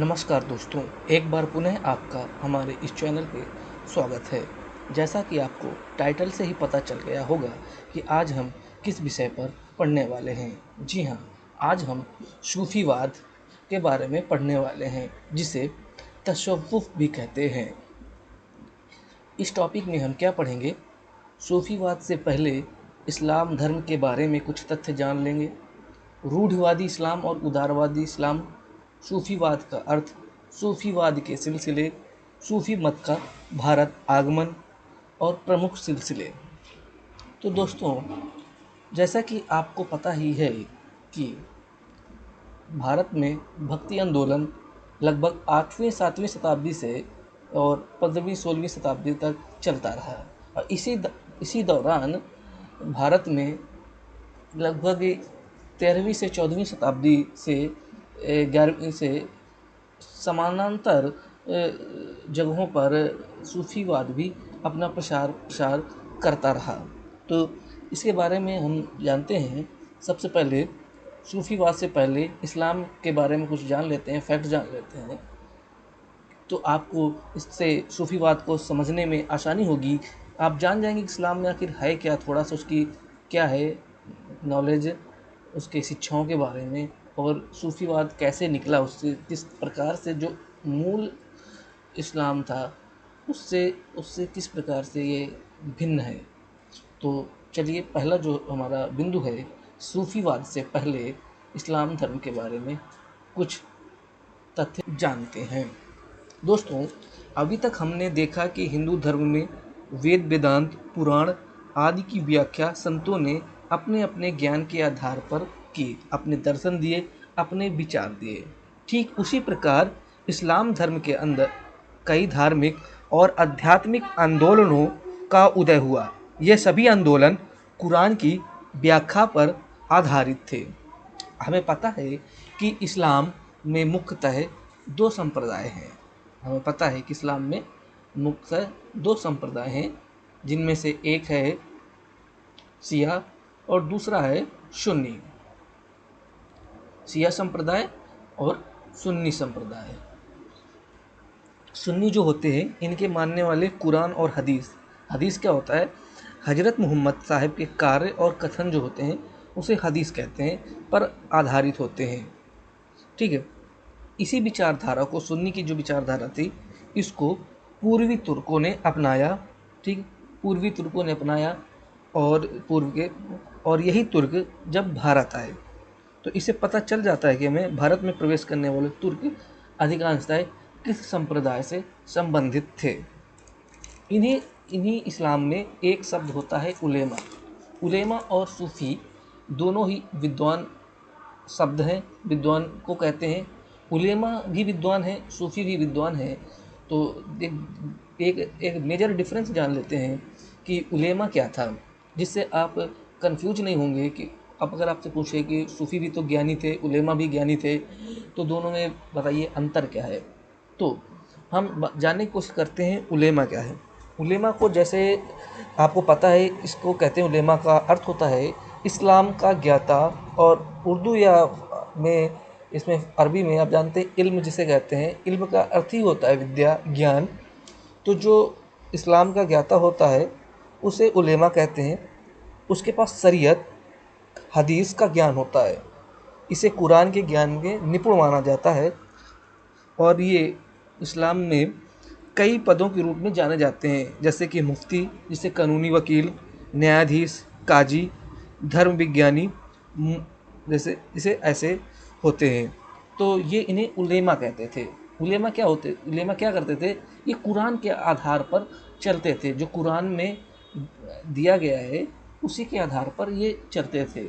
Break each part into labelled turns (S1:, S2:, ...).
S1: नमस्कार दोस्तों, एक बार पुनः आपका हमारे इस चैनल पे स्वागत है। जैसा कि आपको टाइटल से ही पता चल गया होगा कि आज हम किस विषय पर पढ़ने वाले हैं। जी हाँ, आज हम सूफीवाद के बारे में पढ़ने वाले हैं, जिसे तसव्वुफ़ भी कहते हैं। इस टॉपिक में हम क्या पढ़ेंगे? सूफीवाद से पहले इस्लाम धर्म के बारे में कुछ तथ्य जान लेंगे। रूढ़िवादी इस्लाम और उदारवादी इस्लाम, सूफीवाद का अर्थ, सूफीवाद के सिलसिले, सूफी मत का भारत आगमन और प्रमुख सिलसिले। तो दोस्तों, जैसा कि आपको पता ही है कि भारत में भक्ति आंदोलन लगभग 8वीं-7वीं शताब्दी से और 15वीं-16वीं शताब्दी तक चलता रहा और इसी दौरान भारत में लगभग 13वीं से 14वीं शताब्दी से 11वीं से समानांतर जगहों पर सूफीवाद भी अपना प्रसार करता रहा। तो इसके बारे में हम जानते हैं। सबसे पहले सूफीवाद से पहले इस्लाम के बारे में कुछ जान लेते हैं, फैक्ट जान लेते हैं, तो आपको इससे सूफीवाद को समझने में आसानी होगी। आप जान जाएंगे कि इस्लाम में आखिर है क्या, थोड़ा सा उसकी क्या है नॉलेज, उसके शिक्षाओं के बारे में, और सूफीवाद कैसे निकला, उससे किस प्रकार से जो मूल इस्लाम था उससे उससे किस प्रकार से ये भिन्न है। तो चलिए, पहला जो हमारा बिंदु है, सूफीवाद से पहले इस्लाम धर्म के बारे में कुछ तथ्य जानते हैं। दोस्तों, अभी तक हमने देखा कि हिंदू धर्म में वेद, वेदांत, पुराण आदि की व्याख्या संतों ने अपने अपने ज्ञान के आधार पर की, अपने दर्शन दिए, अपने विचार दिए। ठीक उसी प्रकार इस्लाम धर्म के अंदर कई धार्मिक और आध्यात्मिक आंदोलनों का उदय हुआ। ये सभी आंदोलन कुरान की व्याख्या पर आधारित थे। हमें पता है कि इस्लाम में मुख्यतः दो संप्रदाय हैं। हमें पता है कि इस्लाम में मुख्यतः दो संप्रदाय हैं, जिनमें से एक है शिया और दूसरा है सुन्नी। शिया संप्रदाय और सुन्नी संप्रदाय। सुन्नी जो होते हैं, इनके मानने वाले कुरान और हदीस। हदीस क्या होता है? हजरत मोहम्मद साहब के कार्य और कथन जो होते हैं उसे हदीस कहते हैं, पर आधारित होते हैं। ठीक है। इसी विचारधारा को, सुन्नी की जो विचारधारा थी, इसको पूर्वी तुर्कों ने अपनाया। ठीक, पूर्वी तुर्कों ने अपनाया और यही तुर्क जब भारत आए तो इसे पता चल जाता है कि हमें भारत में प्रवेश करने वाले तुर्क अधिकांशतः किस संप्रदाय से संबंधित थे। इन्हीं इस्लाम में एक शब्द होता है उलेमा। उलेमा और सूफ़ी दोनों ही विद्वान शब्द हैं, विद्वान को कहते हैं। उलेमा भी विद्वान है, सूफ़ी भी विद्वान है। तो एक मेजर डिफरेंस जान लेते हैं कि उलेमा क्या था, जिससे आप कंफ्यूज नहीं होंगे। कि अब अगर आपसे पूछे कि सूफ़ी भी तो ज्ञानी थे, उलेमा भी ज्ञानी थे, तो दोनों में बताइए अंतर क्या है। तो हम जानने की कोशिश करते हैं उलेमा क्या है। उलेमा को, जैसे आपको पता है, इसको कहते हैं, उलेमा का अर्थ होता है इस्लाम का ज्ञाता, और उर्दू या में, इसमें अरबी में आप जानते हैं इल्म जिसे कहते हैं, इल्म का अर्थ ही होता है विद्या, ज्ञान। तो जो इस्लाम का ज्ञाता होता है उसे उलेमा कहते हैं। उसके पास शरीयत, हदीस का ज्ञान होता है। इसे कुरान के ज्ञान में निपुण माना जाता है और ये इस्लाम में कई पदों के रूप में जाने जाते हैं, जैसे कि मुफ्ती, जिसे कानूनी वकील, न्यायाधीश, काजी, धर्म विज्ञानी, जैसे ऐसे होते हैं। तो ये इन्हें उलेमा कहते थे। उलेमा क्या करते थे? ये कुरान के आधार पर चलते थे। जो कुरान में दिया गया है उसी के आधार पर ये चलते थे।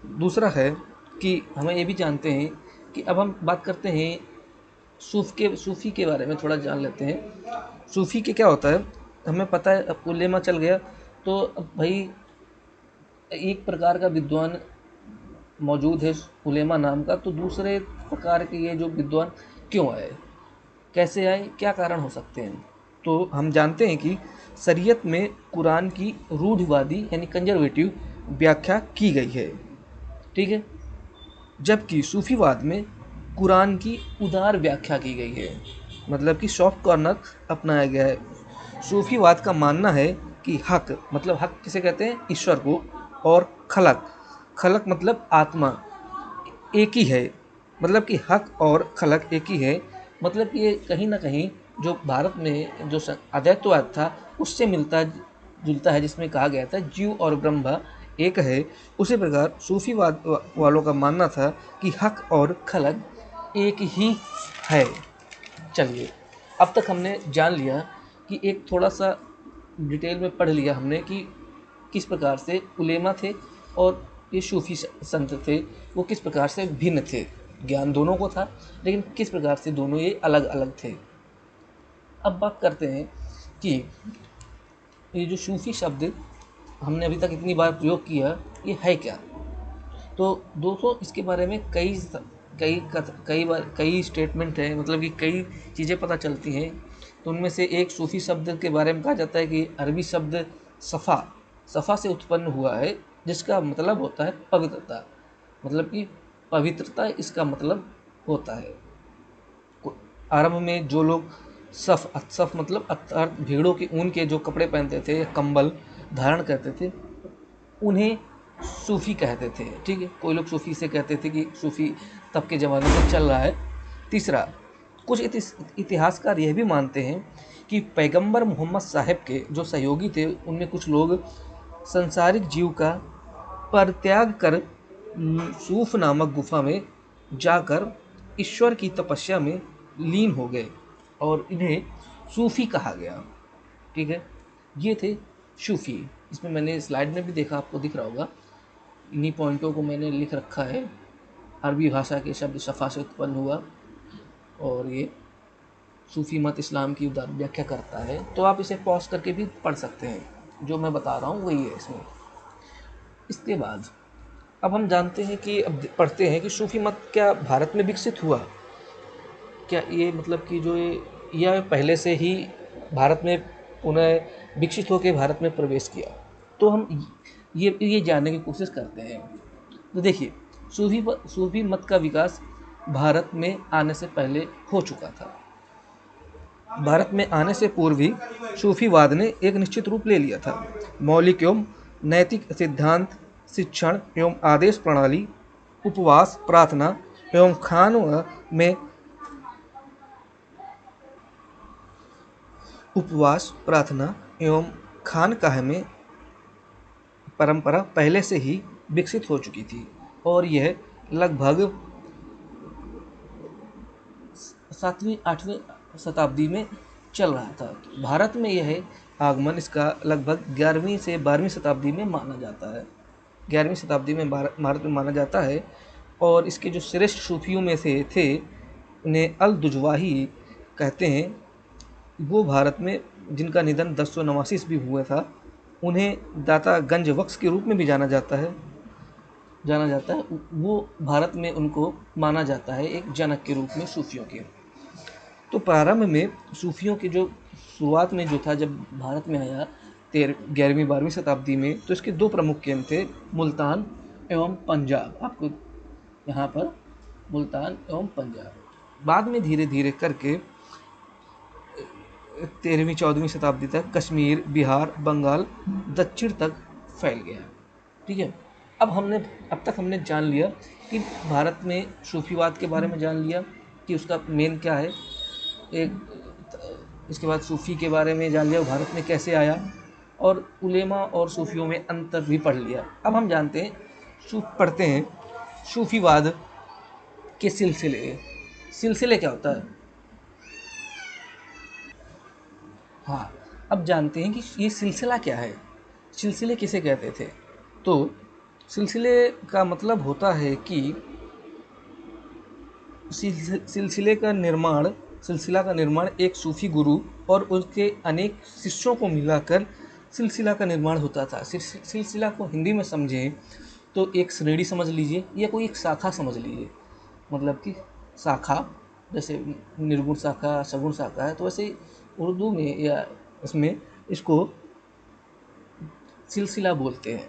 S1: दूसरा है कि हमें ये भी जानते हैं कि अब हम बात करते हैं सूफ़ी के बारे में, थोड़ा जान लेते हैं। सूफ़ी के क्या होता है हमें पता है। अब उलेमा चल गया, तो अब भाई एक प्रकार का विद्वान मौजूद है उलेमा नाम का, तो दूसरे प्रकार के ये जो विद्वान क्यों आए, कैसे आए, क्या कारण हो सकते हैं। तो हम जानते हैं कि शरीयत में कुरान की रूढ़िवादी यानी कंजर्वेटिव व्याख्या की गई है। ठीक है। जबकि सूफीवाद में कुरान की उदार व्याख्या की गई है, मतलब कि सॉफ्ट कॉर्नर अपनाया गया है। सूफीवाद का मानना है कि हक, मतलब हक किसे कहते हैं, ईश्वर को, और खलक, खलक मतलब आत्मा, एक ही है। मतलब कि हक और खलक एक ही है। मतलब कि ये कहीं ना कहीं जो भारत में जो अद्वैतवाद था उससे मिलता जुलता है, जिसमें कहा गया था जीव और ब्रह्म एक है। उसी प्रकार सूफीवाद वालों का मानना था कि हक और खलक एक ही है। चलिए, अब तक हमने जान लिया कि एक थोड़ा सा डिटेल में पढ़ लिया हमने कि किस प्रकार से उलेमा थे और ये सूफी संत थे, वो किस प्रकार से भिन्न थे। ज्ञान दोनों को था, लेकिन किस प्रकार से दोनों ये अलग अलग थे। अब बात करते हैं कि ये जो सूफी शब्द हमने अभी तक इतनी बार प्रयोग किया, ये है क्या। तो दोस्तों, इसके बारे में कई कई बार कई स्टेटमेंट है, मतलब कि कई चीज़ें पता चलती हैं। तो उनमें से एक सूफी शब्द के बारे में कहा जाता है कि अरबी शब्द सफ़ा, सफ़ा से उत्पन्न हुआ है, जिसका मतलब होता है पवित्रता। मतलब कि पवित्रता इसका मतलब होता है। आरंभ में जो लोग सफ़ मतलब अर्थात भेड़ों के ऊन के जो कपड़े पहनते थे या कंबल धारण करते थे, उन्हें सूफ़ी कहते थे। ठीक है, कोई लोग सूफ़ी से कहते थे कि सूफ़ी तब के ज़माने में चल रहा है। तीसरा, कुछ इतिहासकार यह भी मानते हैं कि पैगंबर मोहम्मद साहब के जो सहयोगी थे, उनमें कुछ लोग संसारिक जीव का परित्याग कर सूफ नामक गुफा में जाकर ईश्वर की तपस्या में लीन हो गए और इन्हें सूफ़ी कहा गया। ठीक है, ये थे सूफ़ी। इसमें मैंने स्लाइड में भी देखा, आपको दिख रहा होगा, इन्हीं पॉइंटों को मैंने लिख रखा है। अरबी भाषा के शब्द सफ़ा से उत्पन्न हुआ और ये सूफ़ी मत इस्लाम की उदार व्याख्या करता है। तो आप इसे पॉज करके भी पढ़ सकते हैं, जो मैं बता रहा हूँ वही है इसमें। इसके बाद अब हम जानते हैं कि अब पढ़ते हैं कि सूफ़ी मत क्या भारत में विकसित हुआ, क्या ये मतलब कि जो ये या पहले से ही भारत में पुनः विकसित होकर भारत में प्रवेश किया। तो हम ये जानने की कोशिश करते हैं। तो देखिए, सूफी मत का विकास भारत में आने से पहले हो चुका था। भारत में आने से पूर्व ही सूफीवाद ने एक निश्चित रूप ले लिया था। मौलिक एवं नैतिक सिद्धांत, शिक्षण एवं आदेश प्रणाली, उपवास, प्रार्थना एवं खान में उपवास, प्रार्थना एवं खानकाह में परंपरा पहले से ही विकसित हो चुकी थी और यह लगभग 7वीं-8वीं शताब्दी में चल रहा था। भारत में यह आगमन इसका लगभग 11वीं से 12वीं शताब्दी में माना जाता है। 11वीं शताब्दी में भारत में माना जाता है। और इसके जो श्रेष्ठ सूफियों में से थे, उन्हें अल दुजवाही कहते हैं। वो भारत में जिनका निधन 1089 ईस्वी हुआ था, उन्हें दाता गंज बख्श के रूप में भी जाना जाता है। वो भारत में उनको माना जाता है एक जनक के रूप में सूफियों के। तो प्रारंभ में सूफियों की जो शुरुआत में जो था, जब भारत में आया 11वीं-12वीं शताब्दी में, तो इसके दो प्रमुख केंद्र थे, मुल्तान एवं पंजाब। आपको यहाँ पर मुल्तान एवं पंजाब। बाद में धीरे धीरे करके 13वीं-14वीं शताब्दी तक कश्मीर, बिहार, बंगाल, दक्षिण तक फैल गया। ठीक है, अब तक हमने जान लिया कि भारत में सूफीवाद के बारे में जान लिया कि उसका मेन क्या है। इसके बाद सूफ़ी के बारे में जान लिया, भारत में कैसे आया, और उलेमा और सूफियों में अंतर भी पढ़ लिया। अब हम जानते हैं, पढ़ते हैं सूफीवाद के सिलसिले क्या होता है। हाँ, अब जानते हैं कि ये सिलसिला क्या है, सिलसिले किसे कहते थे। तो सिलसिले का मतलब होता है कि सिलसिला का निर्माण एक सूफी गुरु और उसके अनेक शिष्यों को मिलाकर सिलसिला का निर्माण होता था। सिलसिला को हिंदी में समझें तो एक श्रेणी समझ लीजिए या कोई एक शाखा समझ लीजिए। मतलब कि शाखा, जैसे निर्गुण शाखा, सगुण शाखा है, तो वैसे उर्दू में या इसमें इसको सिलसिला बोलते हैं।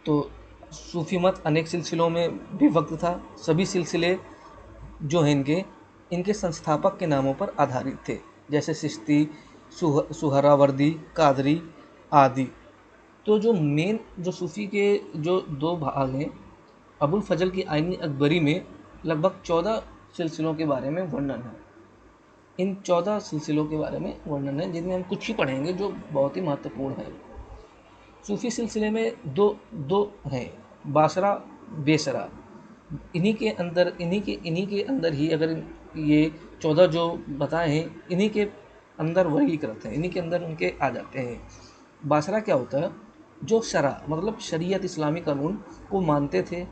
S1: तो सूफी मत अनेक सिलसिलों में विभक्त था। सभी सिलसिले जो हैं इनके संस्थापक के नामों पर आधारित थे, जैसे चिश्ती, सुहरावर्दी, कादरी आदि। तो जो मेन जो सूफ़ी के जो दो भाग हैं, अबुल फजल की आइनी अकबरी में लगभग 14 सिलसिलों के बारे में वर्णन है। इन 14 सिलसिलों के बारे में वर्णन है, जिनमें हम कुछ ही पढ़ेंगे जो बहुत ही महत्वपूर्ण है। सूफ़ी सिलसिले में दो दो हैं, बासरा, बेसरा। इन्हीं के अंदर ही अगर ये 14 जो बताए हैं, इन्हीं के अंदर वर्गीकृत हैं, इन्हीं के अंदर उनके आ जाते हैं। बासरा क्या होता है? जो शरा मतलब शरीयत, इस्लामी कानून को मानते थे,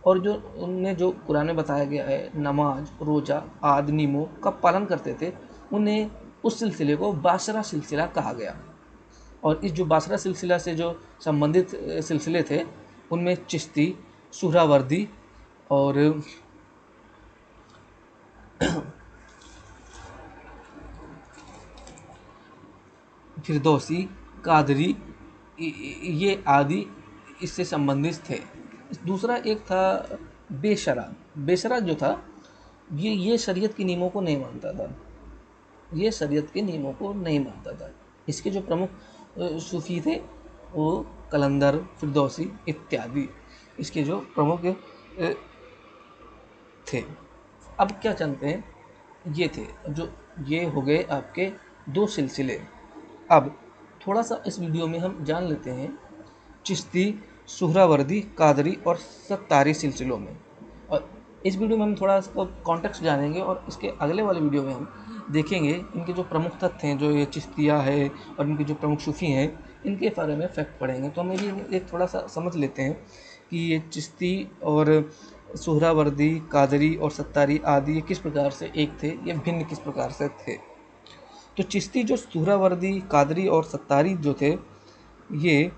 S1: और जो उनमें जो कुरान में बताया गया है, नमाज, रोज़ा आदि नियमों का पालन करते थे, उन्हें उस सिलसिले को बासरा सिलसिला कहा गया। और इस जो बासरा सिलसिला से जो संबंधित सिलसिले थे, उनमें चिश्ती, सुहरावर्दी और फिरदौसी, कादरी, ये आदि इससे संबंधित थे। दूसरा एक था बेशरा। बेशरा जो था, ये शरीयत के नियमों को नहीं मानता था, ये शरीयत के नियमों को नहीं मानता था। इसके जो प्रमुख सूफी थे वो कलंदर, फिरदौसी इत्यादि इसके जो प्रमुख थे। अब क्या जानते हैं, ये थे जो ये हो गए आपके दो सिलसिले। अब थोड़ा सा इस वीडियो में हम जान लेते हैं चिश्ती, सुहरावर्दी, कादरी और सत्तारी सिलसिलों में। और इस वीडियो में हम थोड़ा इसका कॉन्टेक्स्ट जानेंगे, और इसके अगले वाले वीडियो में हम देखेंगे इनके जो प्रमुख तथ्य हैं, जो ये चिश्तिया है और इनके जो प्रमुख सूफी हैं, इनके बारे में फैक्ट पढ़ेंगे। तो हमें भी एक थोड़ा सा समझ लेते हैं कि ये चिश्ती और सुहरावर्दी, कादरी और सत्तारी आदि ये किस प्रकार से एक थे, ये भिन्न किस प्रकार से थे। तो चिश्ती, जो सुहरावर्दी, कादरी और सत्तारी जो थे, ये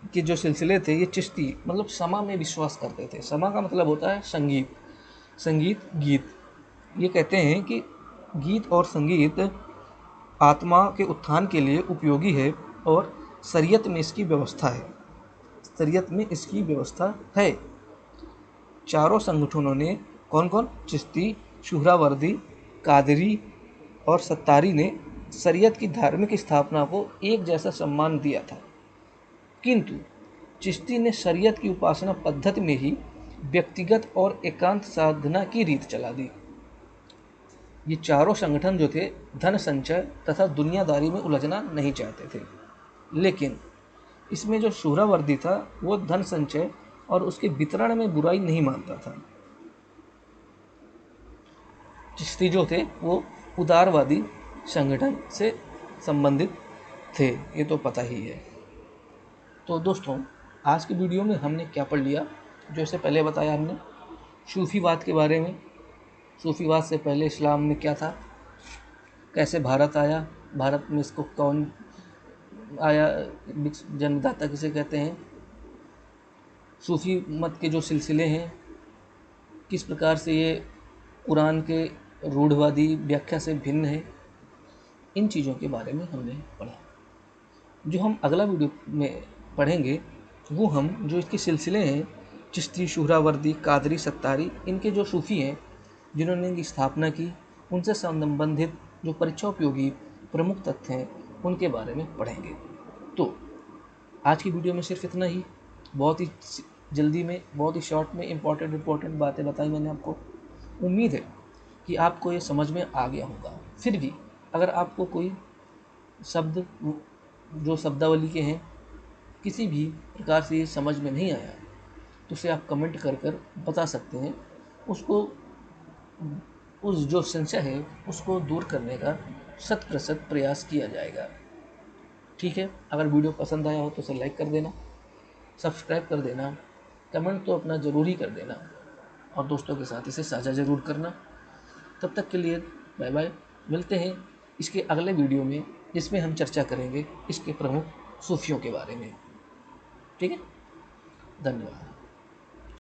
S1: के जो सिलसिले थे, ये चिश्ती मतलब समा में विश्वास करते थे। समा का मतलब होता है संगीत, संगीत, गीत। ये कहते हैं कि गीत और संगीत आत्मा के उत्थान के लिए उपयोगी है, और शरीयत में इसकी व्यवस्था है, शरीयत में इसकी व्यवस्था है। चारों संगठनों ने, कौन कौन? चिश्ती, सुहरावर्दी, कादरी और सत्तारी ने शरीयत की धार्मिक स्थापना को एक जैसा सम्मान दिया था, किंतु चिश्ती ने शरीयत की उपासना पद्धति में ही व्यक्तिगत और एकांत साधना की रीत चला दी। ये चारों संगठन जो थे, धन संचय तथा दुनियादारी में उलझना नहीं चाहते थे, लेकिन इसमें जो सुहरावर्दी था वो धन संचय और उसके वितरण में बुराई नहीं मानता था। चिश्ती जो थे वो उदारवादी संगठन से संबंधित थे, ये तो पता ही है। तो दोस्तों, आज की वीडियो में हमने क्या पढ़ लिया? जो इससे पहले बताया हमने सूफीवाद के बारे में। सूफीवाद से पहले इस्लाम में क्या था, कैसे भारत आया, भारत में इसको कौन आया, जन्मदाता किसे कहते हैं, सूफी मत के जो सिलसिले हैं किस प्रकार से ये कुरान के रूढ़वादी व्याख्या से भिन्न है, इन चीज़ों के बारे में हमने पढ़ा। जो हम अगला वीडियो में पढ़ेंगे वो हम जो इसके सिलसिले हैं, चिश्ती, सुहरावर्दी, कादरी, सत्तारी, इनके जो सूफ़ी हैं जिन्होंने इनकी स्थापना की, उनसे संबंधित जो परीक्षा उपयोगी प्रमुख तथ्य हैं उनके बारे में पढ़ेंगे। तो आज की वीडियो में सिर्फ इतना ही। बहुत ही जल्दी में, बहुत ही शॉर्ट में इम्पोर्टेंट बातें बताई मैंने आपको। उम्मीद है कि आपको ये समझ में आ गया होगा। फिर भी अगर आपको कोई शब्द जो शब्दावली के हैं किसी भी प्रकार से समझ में नहीं आया, तो उसे आप कमेंट कर कर बता सकते हैं। उसको, उस जो संशय है उसको दूर करने का 100% प्रयास किया जाएगा। ठीक है, अगर वीडियो पसंद आया हो तो उसे लाइक कर देना, सब्सक्राइब कर देना, कमेंट तो अपना ज़रूर ही कर देना, और दोस्तों के साथ इसे साझा ज़रूर करना। तब तक के लिए बाय बाय। मिलते हैं इसके अगले वीडियो में, जिसमें हम चर्चा करेंगे इसके प्रमुख सूफियों के बारे में। ठीक है, धन्यवाद।